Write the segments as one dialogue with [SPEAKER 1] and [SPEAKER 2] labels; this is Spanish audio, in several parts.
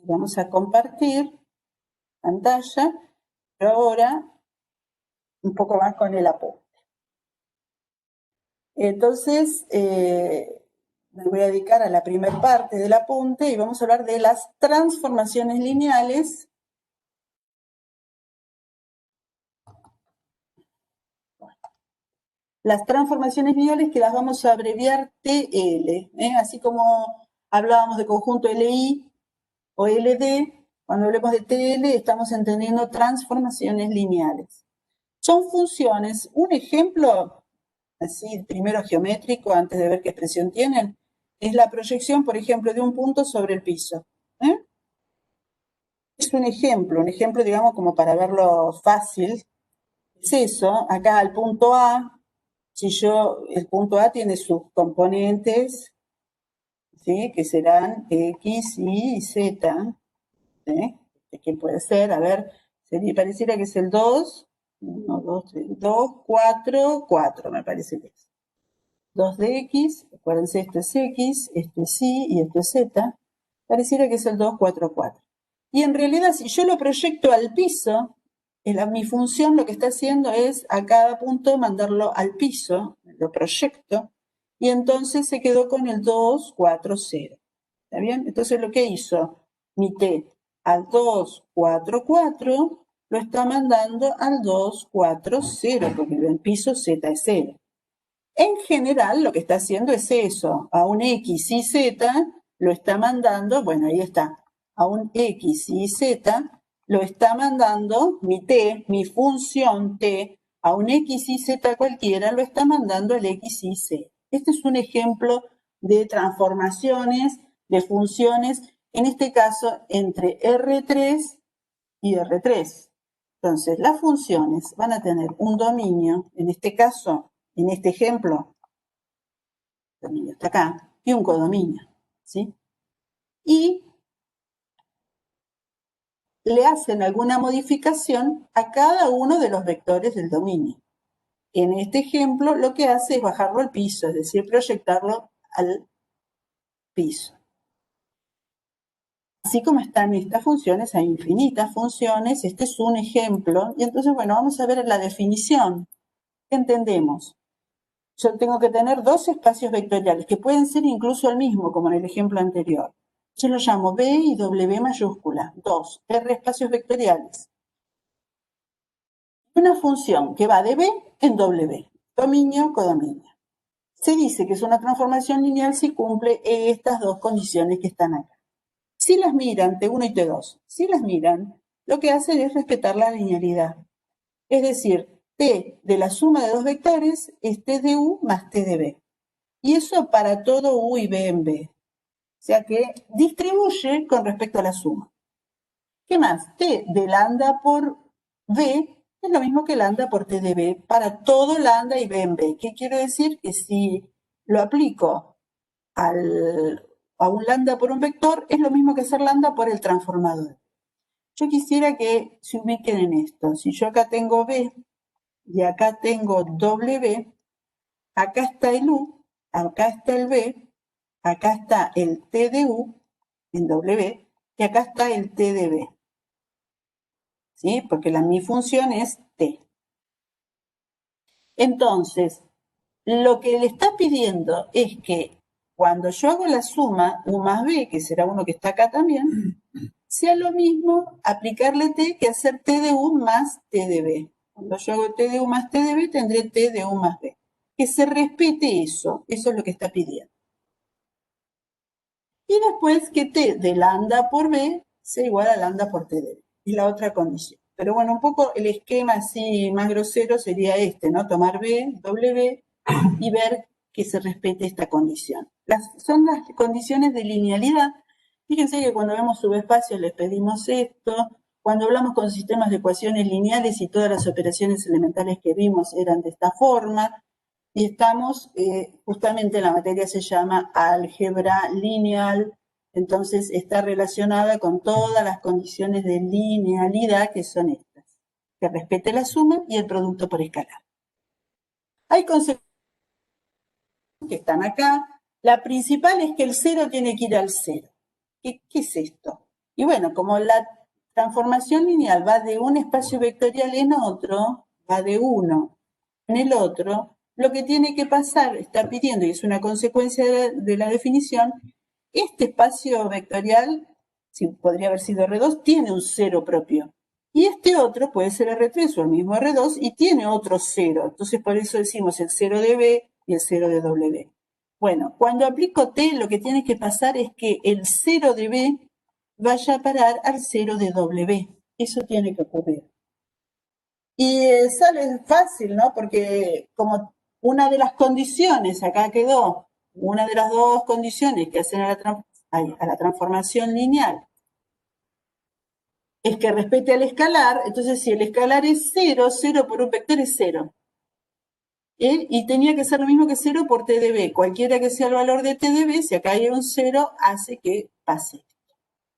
[SPEAKER 1] Vamos a compartir pantalla, pero ahora un poco más con el apunte. Entonces, me voy a dedicar a la primera parte del apunte y vamos a hablar de las transformaciones lineales. Las transformaciones lineales que las vamos a abreviar TL, así como hablábamos de conjunto LI o LD, cuando hablemos de TL estamos entendiendo transformaciones lineales. Son funciones, un ejemplo, así primero geométrico, antes de ver qué expresión tienen, es la proyección, por ejemplo, de un punto sobre el piso. Es un ejemplo, digamos, como para verlo fácil. Es eso, acá el punto A, el punto A tiene sus componentes, ¿sí? Que serán X, Y Z, ¿sí? ¿Qué puede ser? A ver, pareciera que es el 2, 1, 2, 3, 2, 4, 4, me parece que es. 2 de X, acuérdense, esto es X, esto es Y y esto es Z, pareciera que es el 2, 4, 4. Y en realidad, si yo lo proyecto al piso, mi función lo que está haciendo es a cada punto mandarlo al piso, lo proyecto, y entonces se quedó con el 2, 4, 0. ¿Está bien? Entonces lo que hizo mi T al 2, 4, 4, lo está mandando al 2, 4, 0, porque el piso Z es 0. En general, lo que está haciendo es eso. A un X y Z lo está mandando, bueno, ahí está. A un X y Z lo está mandando mi T, mi función T, a un X y Z cualquiera lo está mandando el X y Z. Este es un ejemplo de transformaciones, de funciones, en este caso entre R3 y R3. Entonces, las funciones van a tener un dominio, en este caso, en este ejemplo, el dominio está acá, y un codominio, ¿sí? Y le hacen alguna modificación a cada uno de los vectores del dominio. En este ejemplo, lo que hace es bajarlo al piso, es decir, proyectarlo al piso. Así como están estas funciones, hay infinitas funciones, este es un ejemplo, y entonces, bueno, vamos a ver la definición. ¿Qué entendemos? Yo tengo que tener dos espacios vectoriales, que pueden ser incluso el mismo, como en el ejemplo anterior. Yo lo llamo B y W mayúscula, 2, R espacios vectoriales. Una función que va de B en W, dominio, codominio. Se dice que es una transformación lineal si cumple estas dos condiciones que están acá. Si las miran, T1 y T2, si las miran, lo que hacen es respetar la linealidad. Es decir, T de la suma de dos vectores es T de U más T de B. Y eso para todo U y B en B. O sea que distribuye con respecto a la suma. ¿Qué más? T de lambda por B es lo mismo que lambda por T de B para todo lambda y B en B. ¿Qué quiere decir? Que si lo aplico a un lambda por un vector, es lo mismo que hacer lambda por el transformador. Yo quisiera que se ubiquen en esto. Si yo acá tengo B y acá tengo W, acá está el U, acá está el B, acá está el T de U en W y acá está el T de B. ¿Sí? Porque mi función es T. Entonces, lo que le está pidiendo es que cuando yo hago la suma U más B, que será uno que está acá también, sea lo mismo aplicarle T que hacer T de U más T de B. Cuando yo hago T de U más T de B, tendré T de U más B. Que se respete eso es lo que está pidiendo. Y después que T de lambda por B sea igual a lambda por T de B. Y la otra condición. Pero bueno, un poco el esquema así más grosero sería este, ¿no? Tomar B, W y ver que se respete esta condición. Son las condiciones de linealidad. Fíjense que cuando vemos subespacios les pedimos esto. Cuando hablamos con sistemas de ecuaciones lineales y todas las operaciones elementales que vimos eran de esta forma. Y estamos, justamente la materia se llama álgebra lineal, entonces está relacionada con todas las condiciones de linealidad que son estas, que respete la suma y el producto por escalar. Hay conceptos que están acá, La principal es que el 0 tiene que ir al 0. ¿Qué es esto? Y bueno, como la transformación lineal va de un espacio vectorial en otro, va de uno en el otro, lo que tiene que pasar, está pidiendo, y es una consecuencia de la definición, este espacio vectorial, si podría haber sido R2, tiene un 0 propio. Y este otro puede ser R3 o el mismo R2 y tiene otro 0. Entonces por eso decimos el 0 de B y el 0 de W. Bueno, cuando aplico T, lo que tiene que pasar es que el 0 de B vaya a parar al 0 de W. Eso tiene que ocurrir. Y sale fácil, ¿no? Porque como una de las condiciones, acá quedó, una de las dos condiciones que hacen a la transformación lineal es que respete al escalar, entonces si el escalar es 0, 0 por un vector es 0. Y tenía que ser lo mismo que 0 por t de b. Cualquiera que sea el valor de t de b, si acá hay un 0, hace que pase.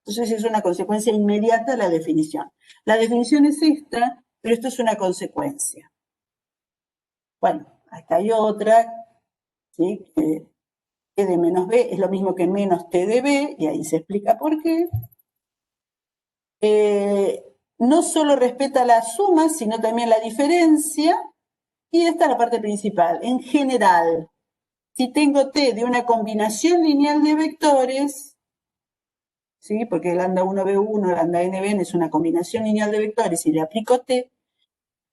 [SPEAKER 1] Entonces es una consecuencia inmediata de la definición. La definición es esta, pero esto es una consecuencia. Bueno, acá hay otra, ¿sí? Que t de menos b es lo mismo que menos t de b, y ahí se explica por qué. No solo respeta la suma, sino también la diferencia, y esta es la parte principal. En general, si tengo t de una combinación lineal de vectores, ¿sí? Porque lambda 1b1, lambda nbn es una combinación lineal de vectores y le aplico t,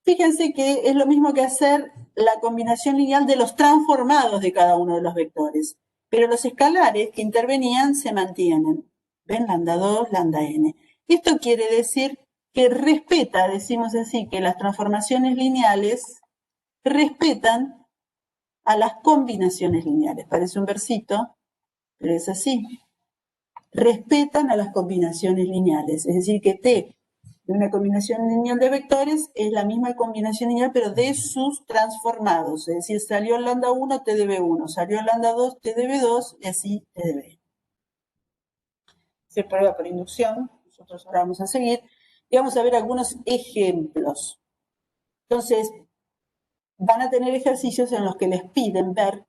[SPEAKER 1] fíjense que es lo mismo que hacer la combinación lineal de los transformados de cada uno de los vectores. Pero los escalares que intervenían se mantienen. ¿Ven? Lambda 2, lambda n. Esto quiere decir que respeta, decimos así, que las transformaciones lineales respetan a las combinaciones lineales. Parece un versito, pero es así. Respetan a las combinaciones lineales. Es decir, que t de una combinación lineal de vectores es la misma combinación lineal, pero de sus transformados. Es decir, salió el lambda 1, t de b1, salió el lambda 2, t de b2, y así t de b. Se prueba por inducción, nosotros ahora vamos a seguir, y vamos a ver algunos ejemplos. Entonces, van a tener ejercicios en los que les piden ver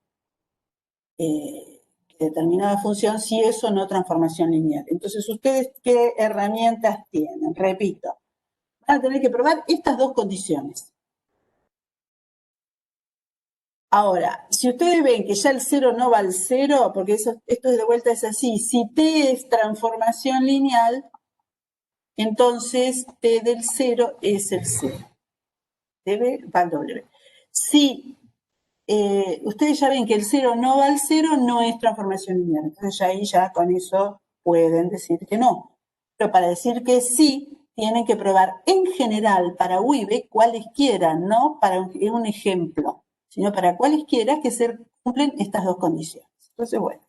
[SPEAKER 1] determinada función si es o no transformación lineal. Entonces, ¿ustedes qué herramientas tienen? Repito, van a tener que probar estas dos condiciones. Ahora, si ustedes ven que ya el 0 no va al 0, porque esto de vuelta es así, si t es transformación lineal, entonces t del 0 es el 0. T va al W. Si ustedes ya ven que el 0 no va al 0, no es transformación lineal. Entonces ya ahí ya con eso pueden decir que no. Pero para decir que sí, tienen que probar en general para UIB cualesquiera, no para un ejemplo, sino para cualesquiera que se cumplen estas dos condiciones. Entonces, bueno.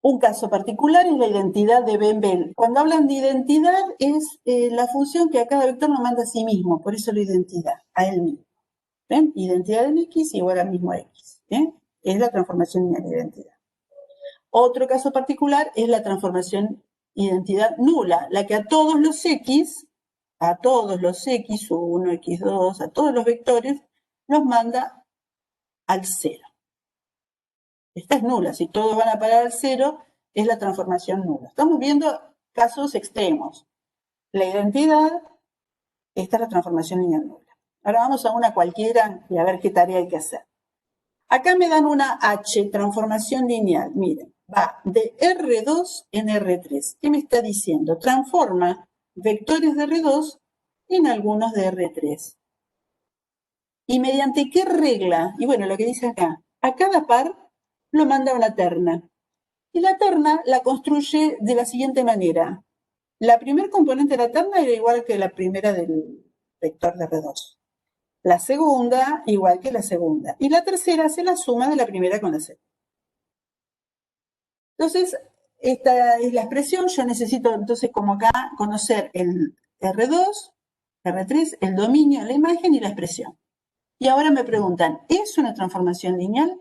[SPEAKER 1] Un caso particular es la identidad de Ben-Bell. Cuando hablan de identidad es la función que a cada vector lo manda a sí mismo, por eso la identidad, a él mismo. ¿Ven? Identidad en X igual al mismo X. ¿Bien? Es la transformación lineal de identidad. Otro caso particular es la transformación identidad nula, la que a todos los X, X1, X2, a todos los vectores, los manda al 0. Esta es nula, si todos van a parar al 0, es la transformación nula. Estamos viendo casos extremos. La identidad, esta es la transformación lineal nula. Ahora vamos a una cualquiera y a ver qué tarea hay que hacer. Acá me dan una H, transformación lineal. Miren, va de R2 en R3. ¿Qué me está diciendo? Transforma vectores de R2 en algunos de R3. ¿Y mediante qué regla? Y bueno, lo que dice acá, a cada par lo manda a una terna. Y la terna la construye de la siguiente manera. La primer componente de la terna era igual que la primera del vector de R2. La segunda, igual que la segunda. Y la tercera hace la suma de la primera con la segunda. Entonces, esta es la expresión. Yo necesito, entonces, como acá, conocer el R2, R3, el dominio, la imagen y la expresión. Y ahora me preguntan, ¿es una transformación lineal?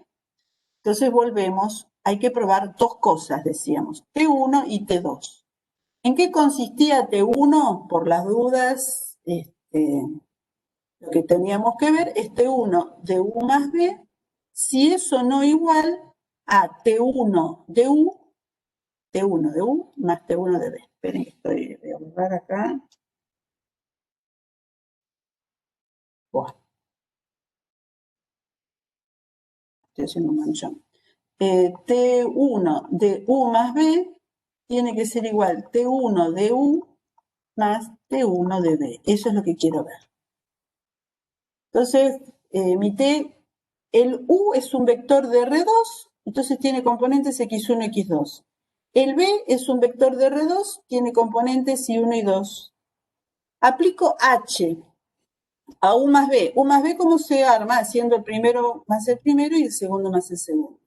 [SPEAKER 1] Entonces volvemos, hay que probar dos cosas, decíamos, T1 y T2. ¿En qué consistía T1? Por las dudas, lo que teníamos que ver es T1 de U más B si eso no igual a T1 de U, T1 de U más T1 de B. Esperen que voy a borrar acá. Buah. Estoy haciendo un manchón. T1 de U más B tiene que ser igual T1 de U más T1 de B. Eso es lo que quiero ver. Entonces, mi T, el U es un vector de R2, entonces tiene componentes X1 y X2. El B es un vector de R2, tiene componentes Y1 y 2. Aplico H a U más B. U más B, ¿cómo se arma? Haciendo el primero más el primero y el segundo más el segundo.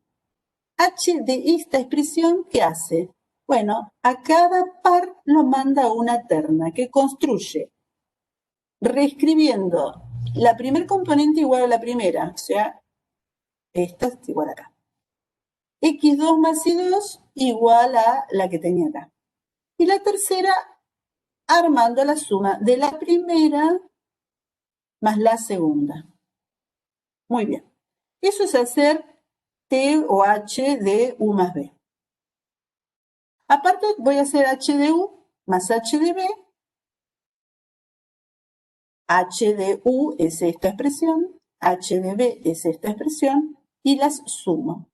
[SPEAKER 1] H de esta expresión, ¿qué hace? Bueno, a cada par lo manda a una terna que construye, reescribiendo la primer componente igual a la primera, o sea, esta es igual acá. X2 más Y2 igual a la que tenía acá. Y la tercera, armando la suma de la primera más la segunda. Muy bien. Eso es hacer T o H de U más B. Aparte, voy a hacer H de U más H de B. H de U es esta expresión, H de B es esta expresión, y las sumo.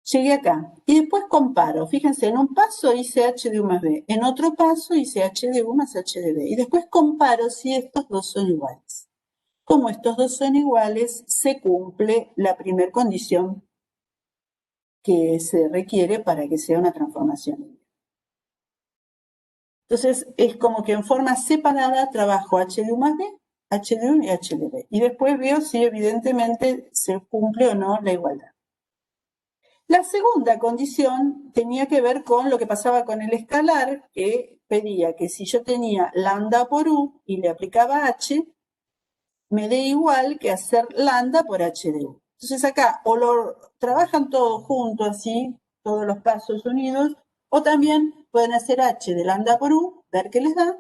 [SPEAKER 1] Llegué acá y después comparo. Fíjense, en un paso hice H de U más B, en otro paso hice H de U más H de B. Y después comparo si estos dos son iguales. Como estos dos son iguales, se cumple la primera condición que se requiere para que sea una transformación. Entonces, es como que en forma separada trabajo H de U más B, H de U y H de B. Y después veo si evidentemente se cumple o no la igualdad. La segunda condición tenía que ver con lo que pasaba con el escalar, que pedía que si yo tenía lambda por U y le aplicaba H, me dé igual que hacer lambda por H de U. Entonces acá o lo trabajan todos juntos así, todos los pasos unidos, o también pueden hacer H de lambda por U, ver qué les da,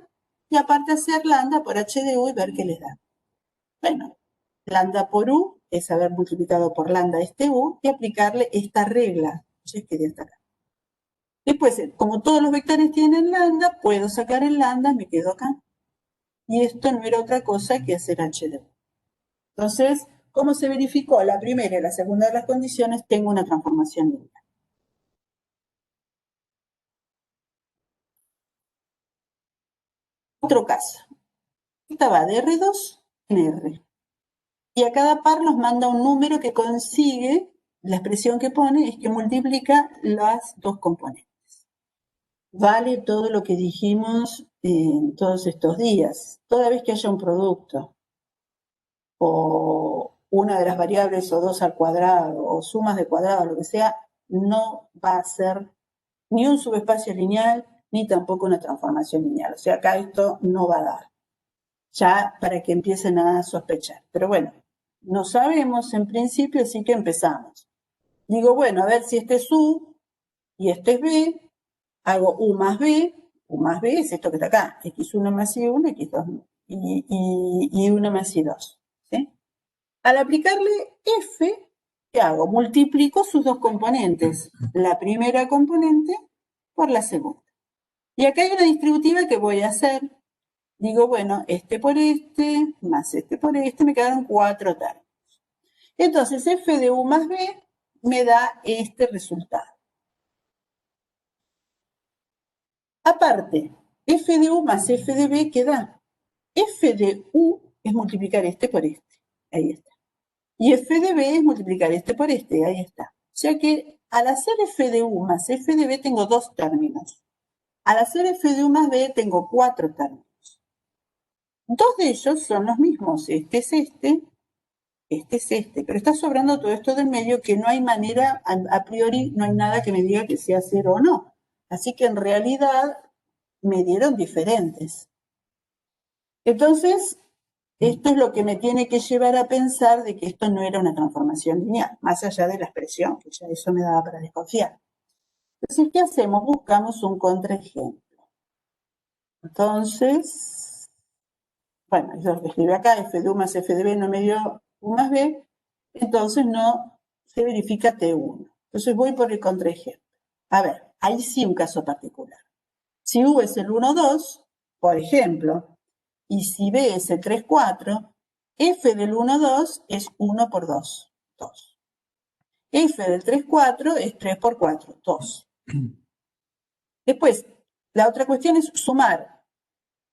[SPEAKER 1] y aparte hacer lambda por H de U y ver qué les da. Bueno, lambda por U es haber multiplicado por lambda este U y aplicarle esta regla. Entonces quedé hasta acá. Después, como todos los vectores tienen lambda, puedo sacar el lambda, me quedo acá. Y esto no era otra cosa que hacer H de U. Entonces, ¿cómo se verificó la primera y la segunda de las condiciones? Tengo una transformación lineal. Otro caso. Esta va de R2 en R. Y a cada par nos manda un número que consigue, la expresión que pone es que multiplica las dos componentes. Vale todo lo que dijimos en todos estos días. Toda vez que haya un producto o una de las variables o 2 al cuadrado o sumas de cuadrado, lo que sea, no va a ser ni un subespacio lineal ni tampoco una transformación lineal. O sea, acá esto no va a dar. Ya para que empiecen a sospechar. Pero bueno, no sabemos en principio, así que empezamos. Digo, bueno, a ver si este es U y este es B, hago U más B es esto que está acá, X1 más Y1, X2 y 1 más Y2. ¿Sí? Al aplicarle F, ¿qué hago? Multiplico sus dos componentes, la primera componente por la segunda. Y acá hay una distributiva que voy a hacer. Digo, bueno, este por este, más este por este, me quedan 4 términos. Entonces, F de U más B me da este resultado. Aparte, F de U más F de B, ¿qué da? F de U es multiplicar este por este. Ahí está. Y F de B es multiplicar este por este. Ahí está. O sea que al hacer F de U más F de B tengo 2 términos. Al hacer F de U más B tengo 4 términos. 2 de ellos son los mismos. Este es este, pero está sobrando todo esto del medio que no hay manera, a priori no hay nada que me diga que sea 0 o no. Así que en realidad me dieron diferentes. Entonces, esto es lo que me tiene que llevar a pensar de que esto no era una transformación lineal, más allá de la expresión, que ya eso me daba para desconfiar. Entonces, ¿qué hacemos? Buscamos un contraejemplo. Entonces, bueno, yo lo escribí acá, F de U más F de B no me dio U más B, entonces no se verifica T1. Entonces voy por el contraejemplo. A ver, ahí sí un caso particular. Si U es el 1, 2, por ejemplo, y si B es el 3, 4, F del 1, 2 es 1 por 2, 2. F del 3, 4 es 3 por 4, 2. Después, la otra cuestión es sumar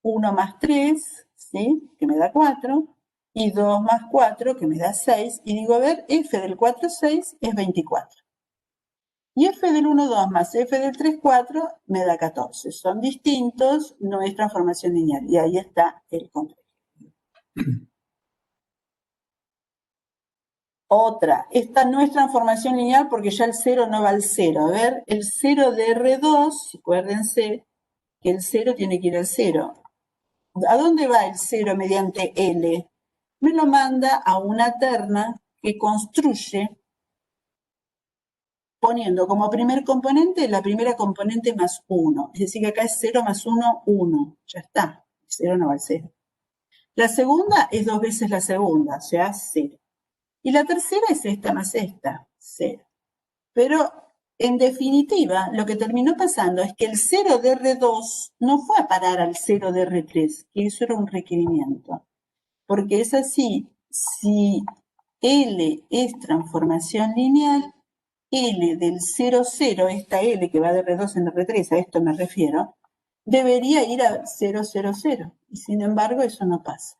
[SPEAKER 1] 1 más 3, ¿sí? Que me da 4, y 2 más 4, que me da 6, y digo, a ver, F del 4, 6 es 24. Y F del 1, 2 más F del 3, 4 me da 14. Son distintos, no es transformación lineal. Y ahí está el contraejemplo. Otra, esta no es transformación lineal porque ya el 0 no va al 0. A ver, el 0 de R2, acuérdense que el 0 tiene que ir al 0. ¿A dónde va el 0 mediante L? Me lo manda a una terna que construye poniendo como primer componente la primera componente más 1. Es decir, que acá es 0 más 1, 1. Ya está. 0 no va al 0. La segunda es 2 veces la segunda, o sea, 0. Y la tercera es esta más esta, 0. Pero, en definitiva, lo que terminó pasando es que el 0 de R2 no fue a parar al 0 de R3, que eso era un requerimiento. Porque es así, si L es transformación lineal, L del 0, 0, esta L que va de R2 en R3, a esto me refiero, debería ir a 0, 0, 0. Y sin embargo, eso no pasa.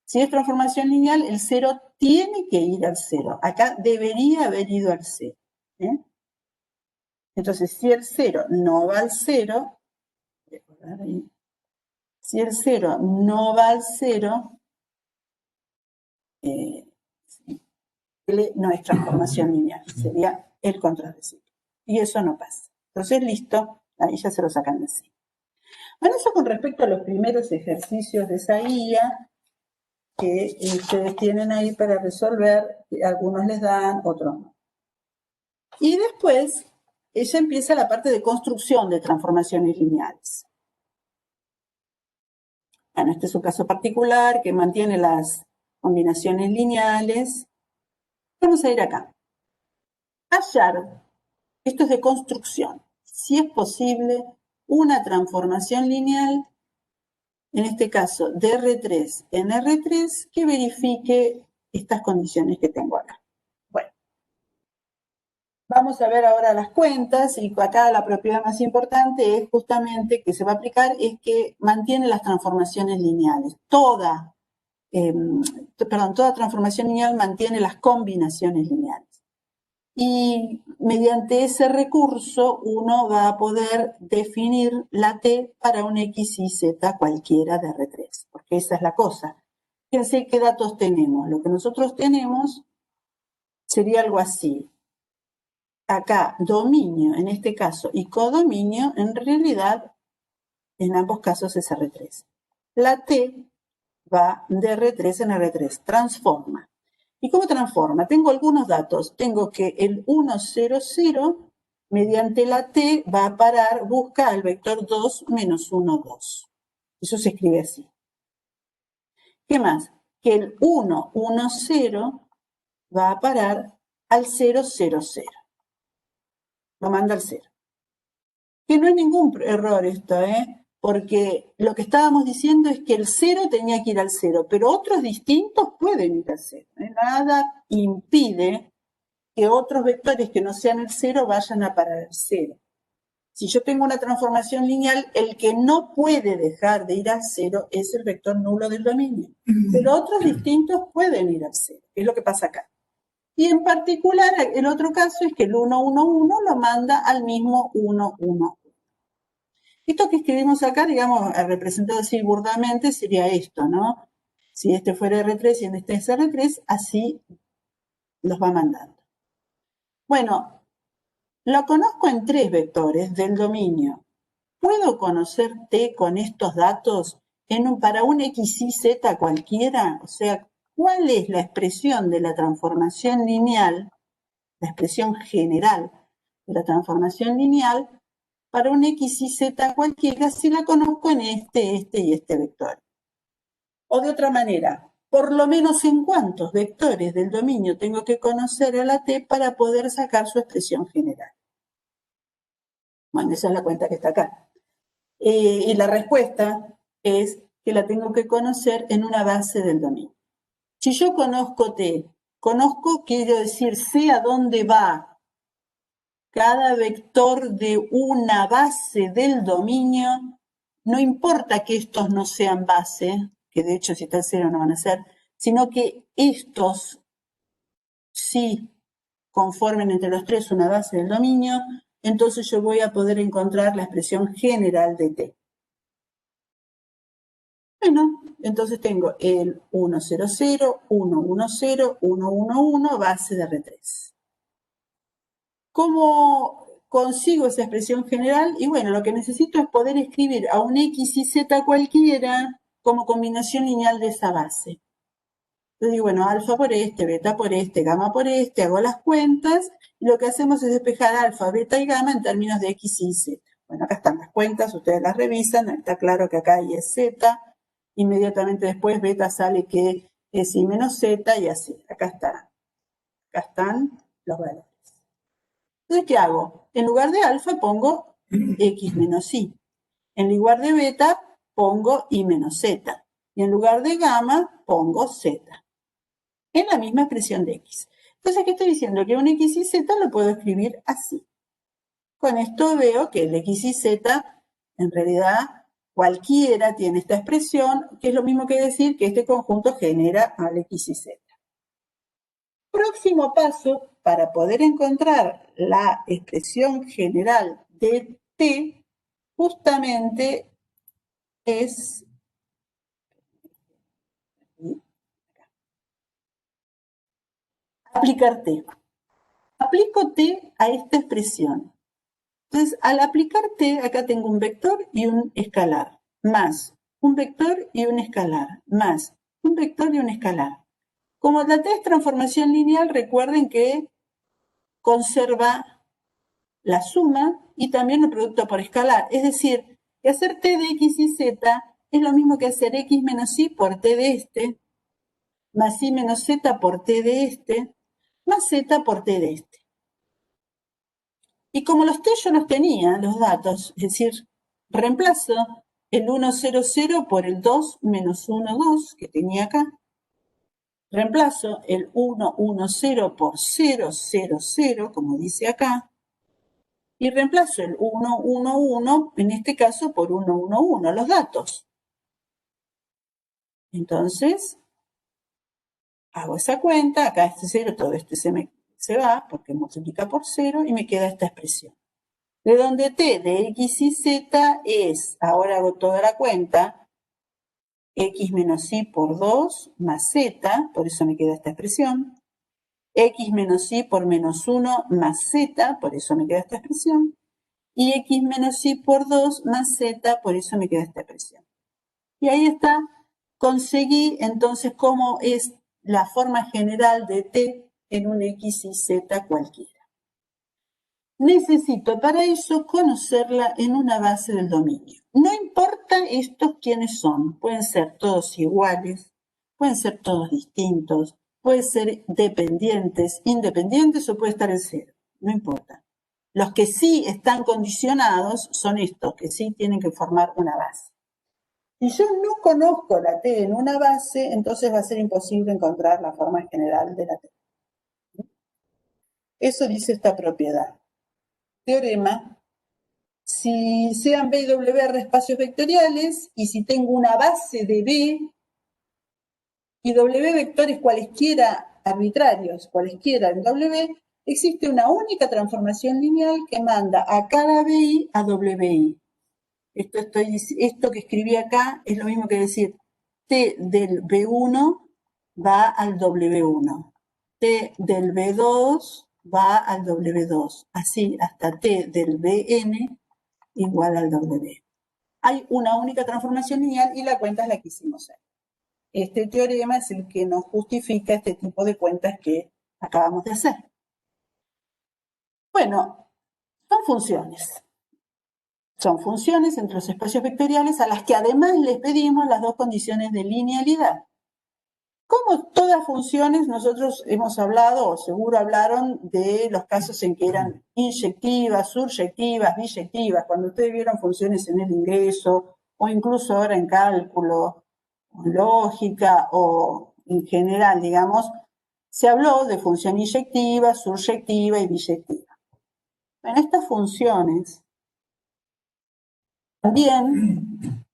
[SPEAKER 1] Si es transformación lineal, el 0 tiene que ir al 0. Acá debería haber ido al 0. ¿eh? Entonces, si el 0 no va al 0, si el 0 no va al 0, no es transformación lineal, sería el control de ciclo. Y eso no pasa. Entonces, listo, ahí ya se lo sacan de sí. Bueno, eso con respecto a los primeros ejercicios de esa guía que ustedes tienen ahí para resolver, algunos les dan, otros no. Y después, ella empieza la parte de construcción de transformaciones lineales. Bueno, este es un caso particular que mantiene las combinaciones lineales. Vamos a ir acá. Hallar, esto es de construcción, si es posible, una transformación lineal, en este caso de R3 en R3, que verifique estas condiciones que tengo acá. Bueno, vamos a ver ahora las cuentas, y acá la propiedad más importante es justamente que se va a aplicar, es que mantiene las transformaciones lineales. Toda transformación lineal mantiene las combinaciones lineales. Y mediante ese recurso uno va a poder definir la T para un X y Z cualquiera de R3, porque esa es la cosa. Fíjense qué datos tenemos. Lo que nosotros tenemos sería algo así. Acá, dominio, en este caso, y codominio, en realidad, en ambos casos es R3. La T va de R3 en R3, transforma. ¿Y cómo transforma? Tengo algunos datos. Tengo que el 1, 0, 0, mediante la T, va a parar, busca el vector 2 menos 1, 2. Eso se escribe así. ¿Qué más? Que el 1, 1, 0 va a parar al 0, 0, 0. Lo manda al 0. Que no hay ningún error esto, porque lo que estábamos diciendo es que el 0 tenía que ir al 0, pero otros distintos pueden ir al 0. Nada impide que otros vectores que no sean el 0 vayan a parar al 0. Si yo tengo una transformación lineal, el que no puede dejar de ir al 0 es el vector nulo del dominio. Pero otros distintos pueden ir al 0, es lo que pasa acá. Y en particular, el otro caso es que el 1, 1, 1 lo manda al mismo 1, 1. Esto que escribimos acá, digamos, representado así burdamente, sería esto, ¿no? Si este fuera R3 y en este es R3, así los va mandando. Bueno, lo conozco en 3 vectores del dominio. ¿Puedo conocer T con estos datos para un X, Y, Z cualquiera? O sea, ¿cuál es la expresión de la transformación lineal, la expresión general de la transformación lineal para un X, Y, Z cualquiera si la conozco en este y este vector? O de otra manera, por lo menos en cuántos vectores del dominio tengo que conocer a la t para poder sacar su expresión general. Bueno, esa es la cuenta que está acá. Y la respuesta es que la tengo que conocer en una base del dominio. Si yo conozco t, conozco quiero decir sé a dónde va cada vector de una base del dominio, no importa que estos no sean base, que de hecho si está el 0 no van a ser, sino que estos sí conformen entre los tres una base del dominio, entonces yo voy a poder encontrar la expresión general de t. Bueno, entonces tengo el 1, 0, 0, 1, 1, 0, 1, 1, 1, base de R3. ¿Cómo consigo esa expresión general? Y bueno, lo que necesito es poder escribir a un X y Z cualquiera como combinación lineal de esa base. Entonces digo, bueno, alfa por este, beta por este, gamma por este, hago las cuentas, y lo que hacemos es despejar alfa, beta y gamma en términos de X y Z. Bueno, acá están las cuentas, ustedes las revisan, está claro que acá Y es Z, inmediatamente después beta sale que es Y menos Z y así. Acá están los valores. Entonces, ¿qué hago? En lugar de alfa pongo X menos Y. En lugar de beta pongo Y menos Z. Y en lugar de gamma pongo Z. En la misma expresión de X. Entonces, ¿qué estoy diciendo? Que un X y Z lo puedo escribir así. Con esto veo que el X y Z, en realidad, cualquiera tiene esta expresión, que es lo mismo que decir que este conjunto genera al X y Z. Próximo paso, para poder encontrar la expresión general de t, justamente es aplicar t. Aplico t a esta expresión. Entonces, al aplicar t, acá tengo un vector y un escalar, más un vector y un escalar, más un vector y un escalar. Como la t es transformación lineal, recuerden que conserva la suma y también el producto por escalar. Es decir, que hacer t de x y z es lo mismo que hacer x menos y por t de este, más y menos z por t de este, más z por t de este. Y como los t yo los tenía, los datos, es decir, reemplazo el 1, 0, 0 por el 2 menos 1, 2 que tenía acá. Reemplazo el 1, 1, 0 por 0, 0, 0, como dice acá. Y reemplazo el 1, 1, 1, en este caso por 1, 1, 1, los datos. Entonces, hago esa cuenta, acá este 0, todo este se va, porque multiplica por 0, y me queda esta expresión. De donde t de x y z es, ahora hago toda la cuenta, x menos y por 2 más z, por eso me queda esta expresión, x menos y por menos 1 más z, por eso me queda esta expresión, y x menos y por 2 más z, por eso me queda esta expresión. Y ahí está, conseguí entonces cómo es la forma general de t en un x y z cualquiera. Necesito para eso conocerla en una base del dominio. No importa estos quiénes son, pueden ser todos iguales, pueden ser todos distintos, pueden ser dependientes, independientes o puede estar en cero, no importa. Los que sí están condicionados son estos, que sí tienen que formar una base. Si yo no conozco la t en una base, entonces va a ser imposible encontrar la forma general de la t. Eso dice esta propiedad. Teorema, si sean B y W espacios vectoriales, y si tengo una base de B y W vectores cualesquiera arbitrarios, cualesquiera en W, existe una única transformación lineal que manda a cada BI a WI. Esto que escribí acá es lo mismo que decir T del B1 va al W1, T del B2 va al W2, así hasta T del Bn igual al W. Hay una única transformación lineal y la cuenta es la que hicimos ahí. Este teorema es el que nos justifica este tipo de cuentas que acabamos de hacer. Bueno, son funciones. Son funciones entre los espacios vectoriales a las que además les pedimos las dos condiciones de linealidad. Como todas funciones, nosotros hemos hablado, o seguro hablaron, de los casos en que eran inyectivas, suryectivas, biyectivas, cuando ustedes vieron funciones en el ingreso, o incluso ahora en cálculo, o lógica, o en general, digamos, se habló de función inyectiva, suryectiva y biyectiva. En estas funciones también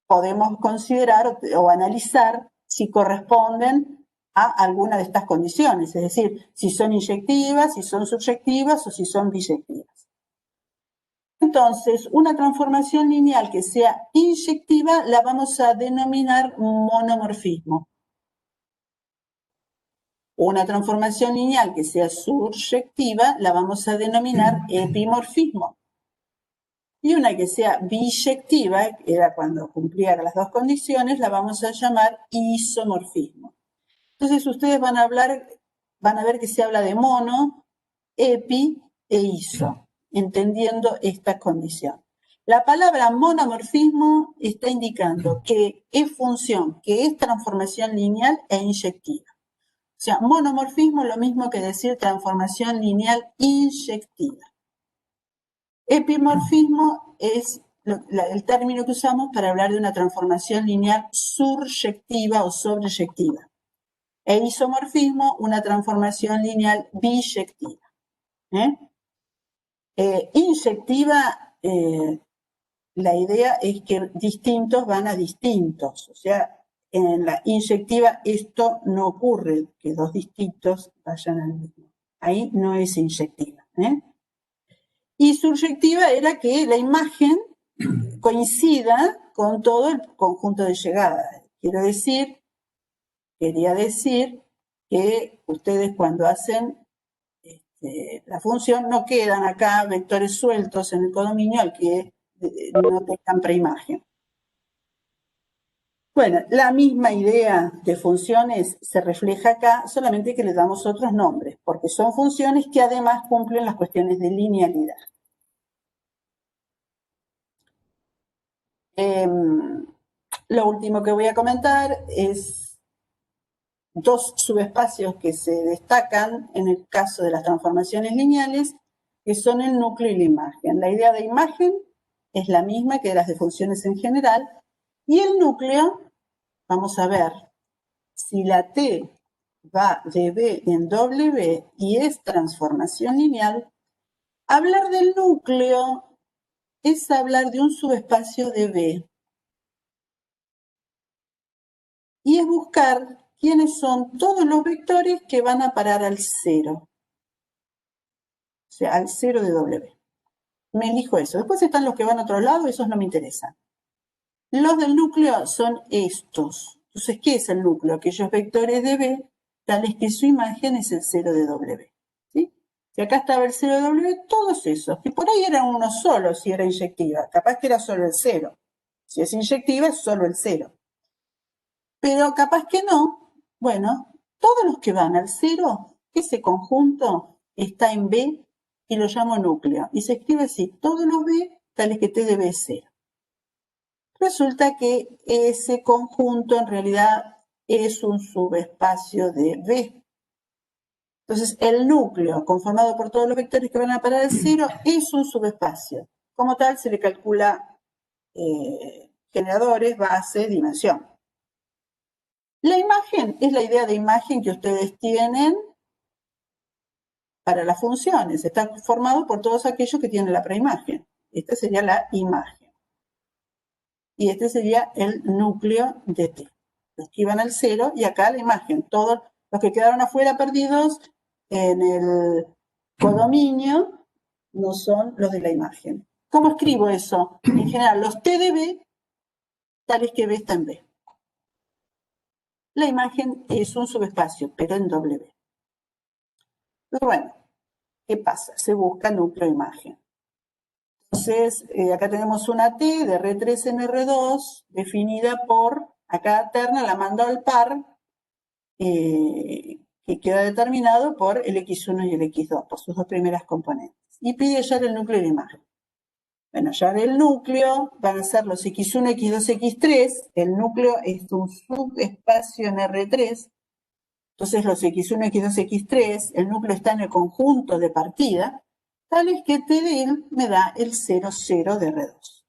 [SPEAKER 1] podemos considerar o analizar si corresponden a alguna de estas condiciones, es decir, si son inyectivas, si son suryectivas o si son biyectivas. Entonces, una transformación lineal que sea inyectiva la vamos a denominar monomorfismo. Una transformación lineal que sea suryectiva la vamos a denominar epimorfismo. Y una que sea biyectiva, que era cuando cumpliera las dos condiciones, la vamos a llamar isomorfismo. Entonces ustedes van a ver que se habla de mono, epi e iso, entendiendo esta condición. La palabra monomorfismo está indicando que es función, que es transformación lineal e inyectiva. O sea, monomorfismo es lo mismo que decir transformación lineal inyectiva. Epimorfismo es el término que usamos para hablar de una transformación lineal suryectiva o sobreyectiva. E isomorfismo, una transformación lineal biyectiva. Inyectiva, la idea es que distintos van a distintos. O sea, en la inyectiva esto no ocurre, que dos distintos vayan al mismo. Ahí no es inyectiva. Y suryectiva era que la imagen coincida con todo el conjunto de llegada. Quería decir que ustedes cuando hacen la función no quedan acá vectores sueltos en el codominio al que no tengan preimagen. Bueno, la misma idea de funciones se refleja acá, solamente que le damos otros nombres, porque son funciones que además cumplen las cuestiones de linealidad. Lo último que voy a comentar es dos subespacios que se destacan en el caso de las transformaciones lineales, que son el núcleo y la imagen. La idea de imagen es la misma que las de funciones en general, y el núcleo, vamos a ver, si la T va de B en W y es transformación lineal, hablar del núcleo es hablar de un subespacio de B. Y es buscar quiénes son todos los vectores que van a parar al cero. O sea, al cero de W. Me elijo eso. Después están los que van a otro lado, esos no me interesan. Los del núcleo son estos. Entonces, ¿qué es el núcleo? Aquellos vectores de B, tales que su imagen es el cero de W. ¿Sí? Si acá estaba el cero de W, todos esos. Que por ahí eran uno solo si era inyectiva. Capaz que era solo el cero. Si es inyectiva, es solo el cero. Pero capaz que no. Bueno, todos los que van al cero, ese conjunto está en B y lo llamo núcleo. Y se escribe así, todos los B tales que T de B es cero. Resulta que ese conjunto en realidad es un subespacio de B. Entonces, el núcleo conformado por todos los vectores que van a parar al cero es un subespacio. Como tal, se le calcula generadores, base, dimensión. La imagen es la idea de imagen que ustedes tienen para las funciones. Está formado por todos aquellos que tienen la preimagen. Esta sería la imagen. Y este sería el núcleo de T. Los que iban al cero y acá la imagen. Todos los que quedaron afuera perdidos en el codominio no son los de la imagen. ¿Cómo escribo eso? En general, los T de B, tales que B está en B. La imagen es un subespacio, pero en W. Pero bueno, ¿qué pasa? Se busca núcleo imagen. Entonces, acá tenemos una T de R3 en R2, definida por, acá terna la mando al par, que queda determinado por el X1 y el X2, por sus dos primeras componentes. Y pide hallar el núcleo de imagen. Bueno, ya del núcleo van a ser los X1, X2, X3. El núcleo es un subespacio en R3. Entonces los X1, X2, X3, el núcleo está en el conjunto de partida, tal es que T de él me da el 0, 0 de R2.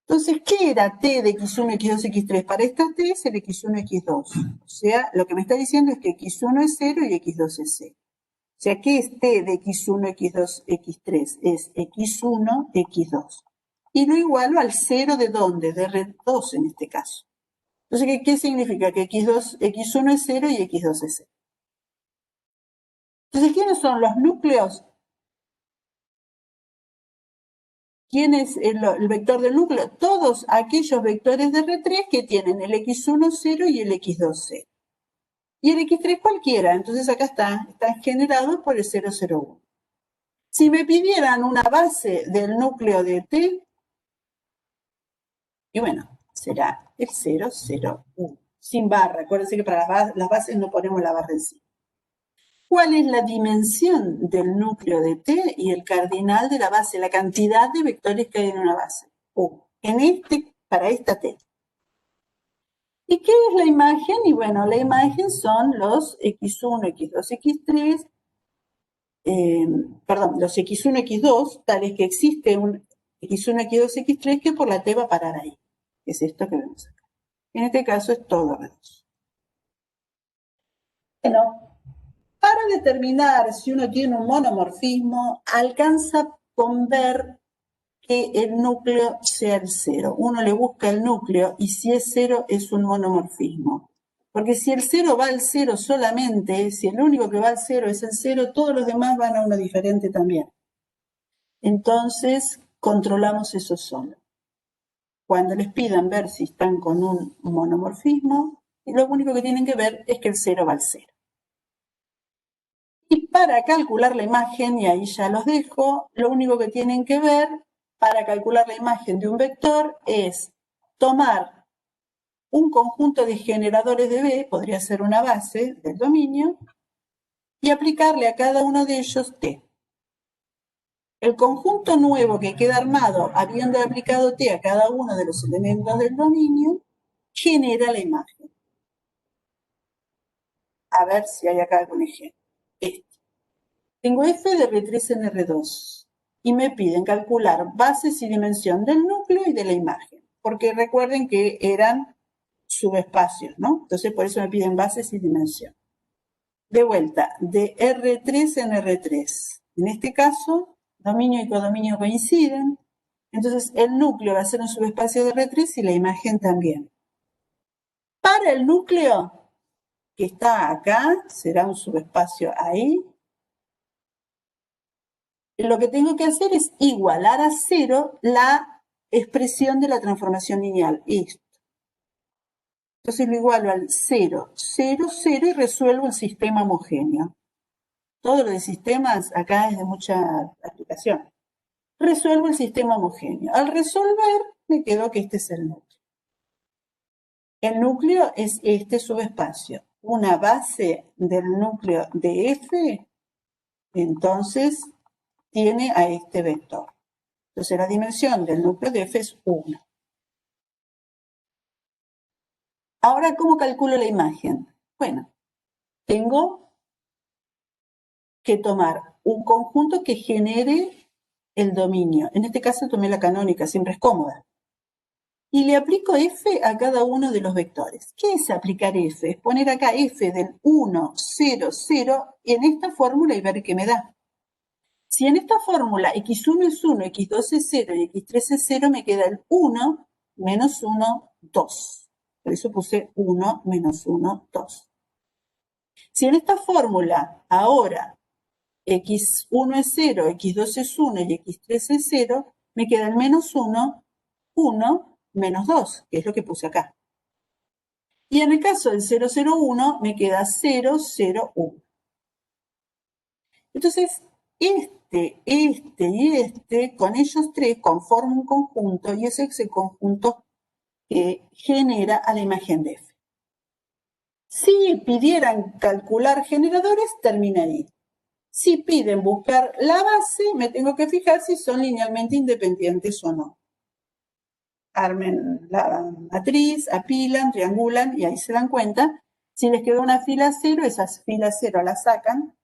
[SPEAKER 1] Entonces, ¿qué era T de X1, X2, X3? Para esta T es el X1, X2. O sea, lo que me está diciendo es que X1 es 0 y X2 es 0. O sea, ¿qué es T de X1, X2, X3? Es X1, X2. Y lo igualo al 0 de ¿dónde? De R2 en este caso. Entonces, ¿qué significa? Que X1 es 0 y X2 es 0. Entonces, ¿quiénes son los núcleos? ¿Quién es el vector del núcleo? Todos aquellos vectores de R3 que tienen el X1 0 y el X2 0. Y el X3 cualquiera, entonces acá está generado por el 0, 0, 1. Si me pidieran una base del núcleo de T, y bueno, será el 0, 0, 1. Sin barra, acuérdense que para las bases no ponemos la barra en sí. ¿Cuál es la dimensión del núcleo de T y el cardinal de la base? La cantidad de vectores que hay en una base. Para esta T. ¿Y qué es la imagen? Y bueno, la imagen son los X1, X2, X3, los X1, X2, tales que existe un X1, X2, X3 que por la T va a parar ahí. Es esto que vemos acá. En este caso es todo R2. Bueno, para determinar si uno tiene un monomorfismo, alcanza con ver que el núcleo sea el 0. Uno le busca el núcleo y si es 0 es un monomorfismo. Porque si el 0 va al 0 solamente, si el único que va al 0 es el 0, todos los demás van a uno diferente también. Entonces, controlamos eso solo. Cuando les pidan ver si están con un monomorfismo, lo único que tienen que ver es que el 0 va al 0. Y para calcular la imagen, y ahí ya los dejo, lo único que tienen que ver para calcular la imagen de un vector es tomar un conjunto de generadores de B, podría ser una base del dominio, y aplicarle a cada uno de ellos T. El conjunto nuevo que queda armado, habiendo aplicado T a cada uno de los elementos del dominio, genera la imagen. A ver si hay acá algún ejemplo. Tengo F de R3 en R2 y me piden calcular bases y dimensión del núcleo y de la imagen, porque recuerden que eran subespacios, ¿no? Entonces por eso me piden bases y dimensión. De vuelta, de R3 en R3. En este caso, dominio y codominio coinciden, entonces el núcleo va a ser un subespacio de R3 y la imagen también. Para el núcleo que está acá, será un subespacio ahí, lo que tengo que hacer es igualar a 0 la expresión de la transformación lineal, esto. Entonces lo igualo al 0, 0, 0 y resuelvo el sistema homogéneo. Todo lo de sistemas acá es de mucha aplicación. Resuelvo el sistema homogéneo. Al resolver, me quedo que este es el núcleo. El núcleo es este subespacio. Una base del núcleo de F, entonces, tiene a este vector. Entonces la dimensión del núcleo de F es 1. Ahora, ¿cómo calculo la imagen? Bueno, tengo que tomar un conjunto que genere el dominio. En este caso tomé la canónica, siempre es cómoda. Y le aplico F a cada uno de los vectores. ¿Qué es aplicar F? Es poner acá F del 1, 0, 0 en esta fórmula y ver qué me da. Si en esta fórmula x1 es 1, x2 es 0 y x3 es 0, me queda el 1 menos 1, 2. Por eso puse 1 menos 1, 2. Si en esta fórmula ahora x1 es 0, x2 es 1 y x3 es 0, me queda el menos 1, 1 menos 2, que es lo que puse acá. Y en el caso del 0, 0, 1, me queda 0, 0, 1. Entonces, este y este, con ellos tres conforman un conjunto y ese es el conjunto que genera a la imagen de F. Si pidieran calcular generadores, termina ahí. Si piden buscar la base, me tengo que fijar si son linealmente independientes o no. Armen la matriz, apilan, triangulan y ahí se dan cuenta. Si les quedó una fila 0, esas filas 0 las sacan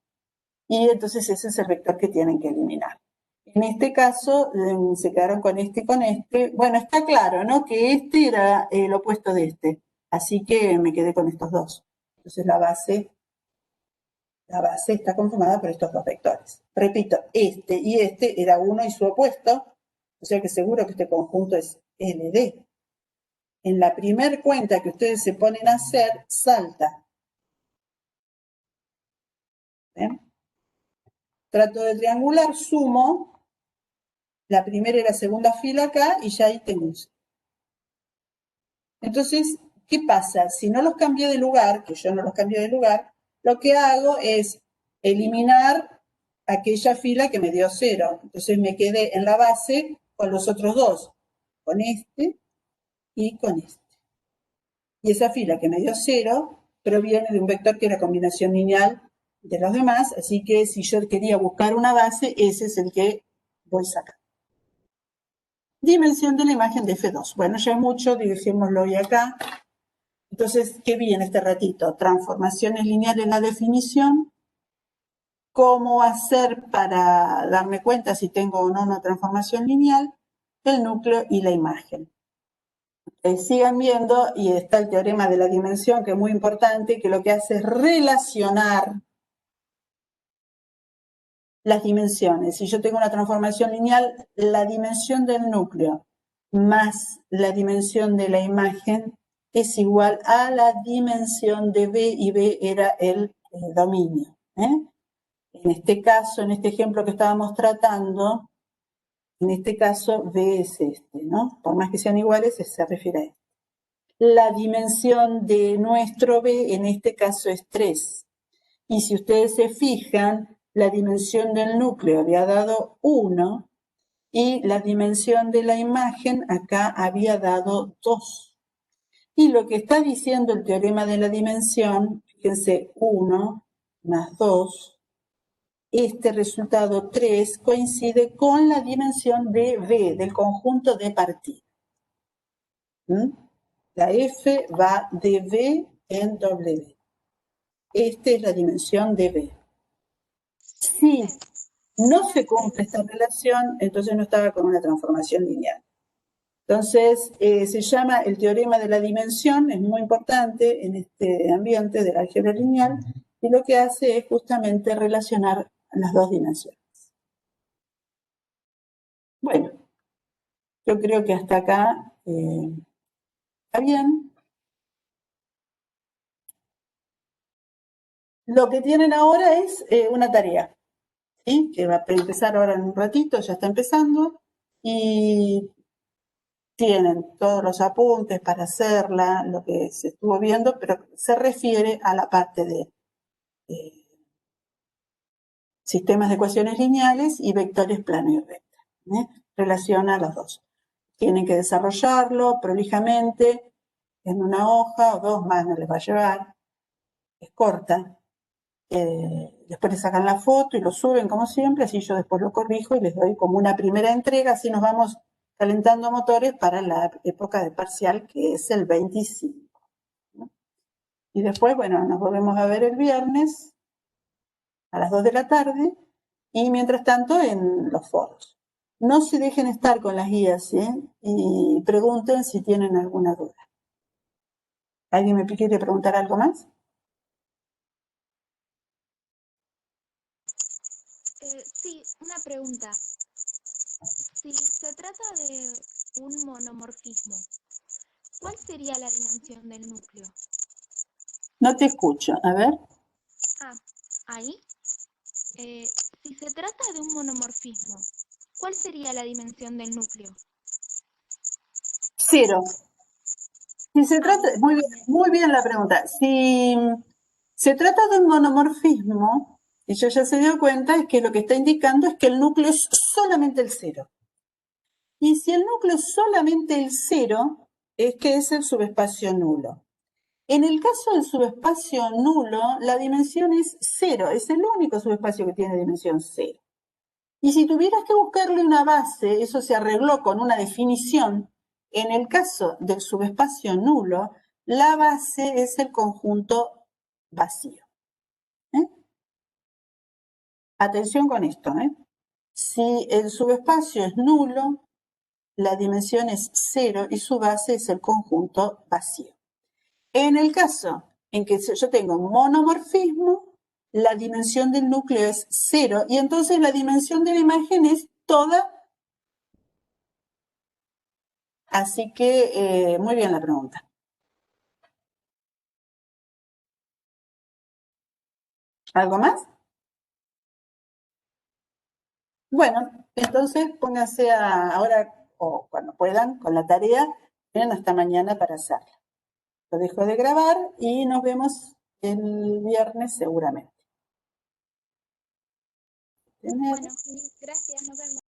[SPEAKER 1] y entonces ese es el vector que tienen que eliminar. En este caso se quedaron con este y con este. Bueno, está claro, ¿no? Que este era el opuesto de este. Así que me quedé con estos dos. Entonces la base está conformada por estos dos vectores. Repito, este y este era uno y su opuesto, o sea que seguro que este conjunto es LD. En la primer cuenta que ustedes se ponen a hacer, salta. ¿Ven? Trato de triangular, sumo la primera y la segunda fila acá y ya ahí tengo. Entonces, ¿qué pasa? Si no los cambié de lugar, que yo no los cambié de lugar, lo que hago es eliminar aquella fila que me dio 0. Entonces me quedé en la base con los otros dos, con este y con este. Y esa fila que me dio 0 proviene de un vector que era combinación lineal de los demás, así que si yo quería buscar una base, ese es el que voy sacando. Dimensión de la imagen de F2. Bueno, ya es mucho, dejémoslo hoy acá. Entonces, ¿qué vi en este ratito? Transformaciones lineales en la definición. ¿Cómo hacer para darme cuenta si tengo o no una transformación lineal? El núcleo y la imagen. Sigan viendo, y está el teorema de la dimensión, que es muy importante, que lo que hace es relacionar las dimensiones. Si yo tengo una transformación lineal, la dimensión del núcleo más la dimensión de la imagen es igual a la dimensión de B, y B era el dominio. En este caso, en este ejemplo que estábamos tratando, en este caso B es este, ¿no? Por más que sean iguales, se refiere a esto. La dimensión de nuestro B en este caso es 3. Y si ustedes se fijan, la dimensión del núcleo había dado 1 y la dimensión de la imagen acá había dado 2. Y lo que está diciendo el teorema de la dimensión, fíjense, 1 más 2, este resultado 3 coincide con la dimensión de B, del conjunto de partida. La F va de B en W. Esta es la dimensión de B. Si no se cumple esta relación, entonces no estaba con una transformación lineal. Entonces, se llama el teorema de la dimensión, es muy importante en este ambiente del álgebra lineal, y lo que hace es justamente relacionar las dos dimensiones. Bueno, yo creo que hasta acá está bien. Lo que tienen ahora es una tarea, ¿sí? Que va a empezar ahora en un ratito, ya está empezando, y tienen todos los apuntes para hacerla, lo que se estuvo viendo, pero se refiere a la parte de sistemas de ecuaciones lineales y vectores plano y recta. Relaciona los dos. Tienen que desarrollarlo prolijamente en una hoja o dos más, no les va a llevar, es corta. Después le sacan la foto y lo suben como siempre, así yo después lo corrijo y les doy como una primera entrega, así nos vamos calentando motores para la época de parcial, que es el 25. ¿No? Y después, bueno, nos volvemos a ver el viernes a las 2 de la tarde y mientras tanto en los foros. No se dejen estar con las guías, y pregunten si tienen alguna duda. ¿Alguien me quiere preguntar algo más?
[SPEAKER 2] Sí, una pregunta. Si se trata de un monomorfismo, ¿cuál sería la dimensión del núcleo?
[SPEAKER 1] No te escucho, a ver.
[SPEAKER 2] Ahí. Si se trata de un monomorfismo, ¿cuál sería la dimensión del núcleo?
[SPEAKER 1] 0. Si se trata, muy bien la pregunta. Si se trata de un monomorfismo, y ella ya se dio cuenta, es que lo que está indicando es que el núcleo es solamente el 0. Y si el núcleo es solamente el 0, es que es el subespacio nulo. En el caso del subespacio nulo, la dimensión es 0, es el único subespacio que tiene dimensión 0. Y si tuvieras que buscarle una base, eso se arregló con una definición. En el caso del subespacio nulo, la base es el conjunto vacío. Atención con esto. Si el subespacio es nulo, la dimensión es 0 y su base es el conjunto vacío. En el caso en que yo tengo un monomorfismo, la dimensión del núcleo es 0 y entonces la dimensión de la imagen es toda. Así que muy bien la pregunta. ¿Algo más? Bueno, entonces pónganse ahora o cuando puedan con la tarea, tienen hasta mañana para hacerla. Lo dejo de grabar y nos vemos el viernes seguramente.
[SPEAKER 2] Bueno, gracias, nos vemos.